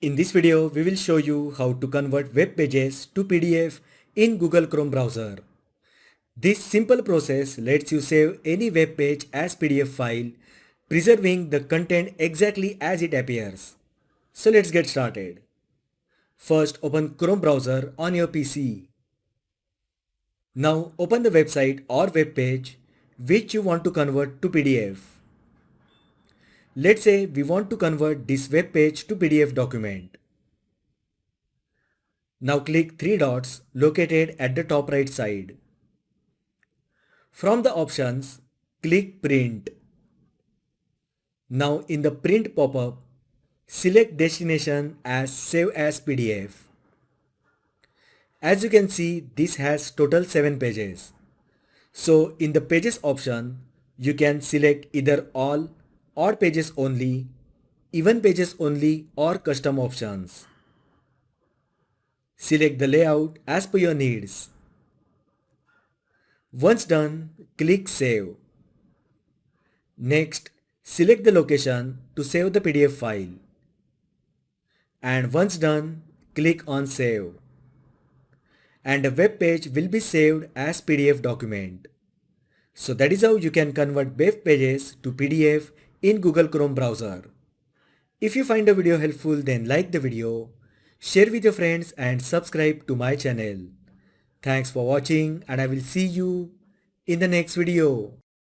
In this video, we will show you how to convert web pages to PDF in Google Chrome browser. This simple process lets you save any web page as PDF file, preserving the content exactly as it appears. So let's get started. First, open Chrome browser on your PC. Now open the website or web page which you want to convert to PDF. Let's say we want to convert this web page to PDF document. Now click three dots located at the top right side. From the options, click Print. Now in the Print pop-up, select destination as Save as PDF. As you can see, this has total 7 pages. So in the Pages option, you can select either all or pages only, even pages only or custom options. Select the layout as per your needs. Once done, click Save. Next, select the location to save the PDF file. And once done, click on Save. And the web page will be saved as PDF document. So that is how you can convert web pages to PDF in Google Chrome browser. If you find the video helpful, then like the video, share with your friends and subscribe to my channel. Thanks for watching and I will see you in the next video.